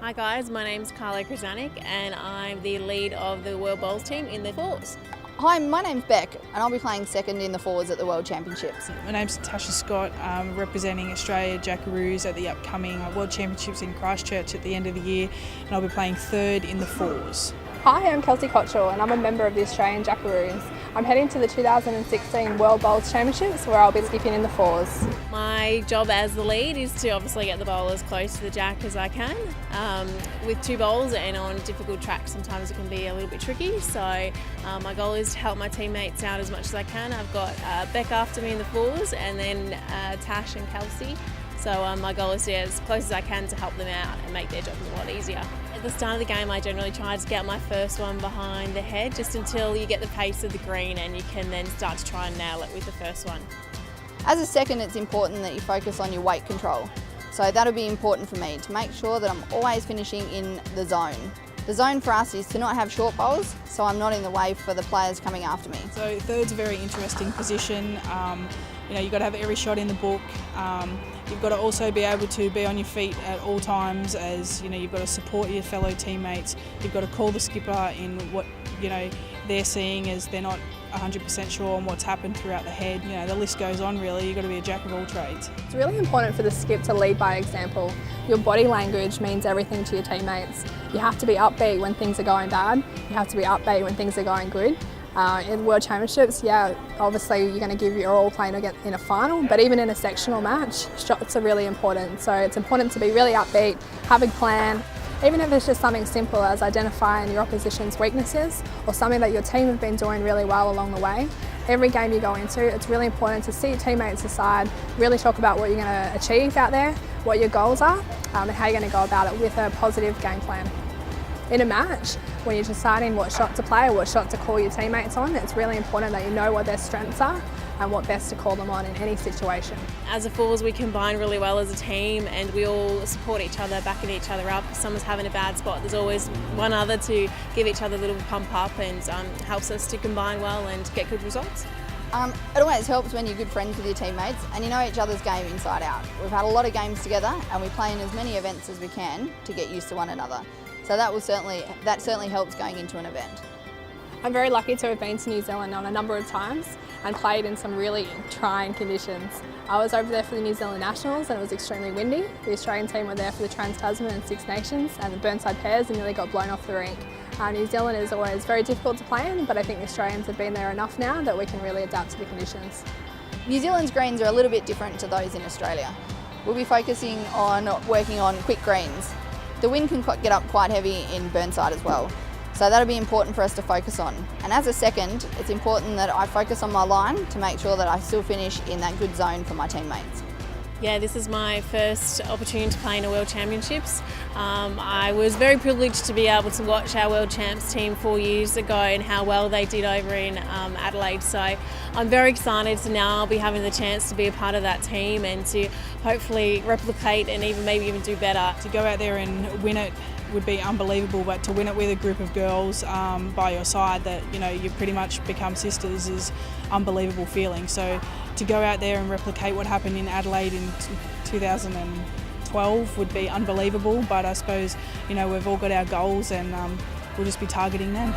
Hi guys, my name's Carla Krizanic and I'm the lead of the World Bowls team in the fours. Hi, my name's Beck and I'll be playing second in the fours at the World Championships. My name's Natasha Scott, representing Australia Jackaroos at the upcoming World Championships in Christchurch at the end of the year, and I'll be playing third in the fours. Hi, I'm Kelsey Cottrell and I'm a member of the Australian Jackaroos. I'm heading to the 2016 World Bowls Championships where I'll be skipping in the fours. My job as the lead is to obviously get the bowl as close to the jack as I can. With two bowls and on difficult tracks sometimes it can be a little bit tricky, so my goal is to help my teammates out as much as I can. I've got Beck after me in the fours and then Tash and Kelsey. So my goal is to get as close as I can to help them out and make their job a lot easier. At the start of the game I generally try to get my first one behind the head just until you get the pace of the green and you can then start to try and nail it with the first one. As a second, it's important that you focus on your weight control. So that'll be important for me to make sure that I'm always finishing in the zone. The zone for us is to not have short bowls, so I'm not in the way for the players coming after me. So third's a very interesting position. You've got to have every shot in the book. You've got to also be able to be on your feet at all times, as you've got to support your fellow teammates. You've got to call the skipper in what they're seeing as they're not 100% sure on what's happened throughout the head. The list goes on really. You've got to be a jack of all trades. It's really important for the skip to lead by example. Your body language means everything to your teammates. You have to be upbeat when things are going bad. You have to be upbeat when things are going good. In World Championships, obviously you're going to give your all playing in a final, but even in a sectional match, shots are really important. So it's important to be really upbeat, have a plan, even if it's just something simple as identifying your opposition's weaknesses or something that your team have been doing really well along the way. Every game you go into, it's really important to see your teammates aside, really talk about what you're going to achieve out there, what your goals are, and how you're going to go about it with a positive game plan. In a match, when you're deciding what shot to play or what shot to call your teammates on, it's really important that you know what their strengths are and what best to call them on in any situation. As a fours we combine really well as a team and we all support each other, backing each other up. If someone's having a bad spot, there's always one other to give each other a little pump up and helps us to combine well and get good results. It always helps when you're good friends with your teammates and you know each other's game inside out. We've had a lot of games together and we play in as many events as we can to get used to one another. So that certainly helps going into an event. I'm very lucky to have been to New Zealand on a number of times and played in some really trying conditions. I was over there for the New Zealand Nationals and it was extremely windy. The Australian team were there for the Trans-Tasman and Six Nations and the Burnside pairs and nearly got blown off the rink. New Zealand is always very difficult to play in, but I think the Australians have been there enough now that we can really adapt to the conditions. New Zealand's greens are a little bit different to those in Australia. We'll be focusing on working on quick greens. The wind can get up quite heavy in Burnside as well, so that'll be important for us to focus on. And as a second, it's important that I focus on my line to make sure that I still finish in that good zone for my teammates. Yeah, this is my first opportunity to play in a World Championships. I was very privileged to be able to watch our World Champs team 4 years ago and how well they did over in Adelaide. So I'm very excited to now be having the chance to be a part of that team and to hopefully replicate and maybe even do better. To go out there and win it would be unbelievable, but to win it with a group of girls by your side that you've pretty much become sisters is unbelievable feeling. So to go out there and replicate what happened in Adelaide in 2012 would be unbelievable, but I suppose we've all got our goals and we'll just be targeting them.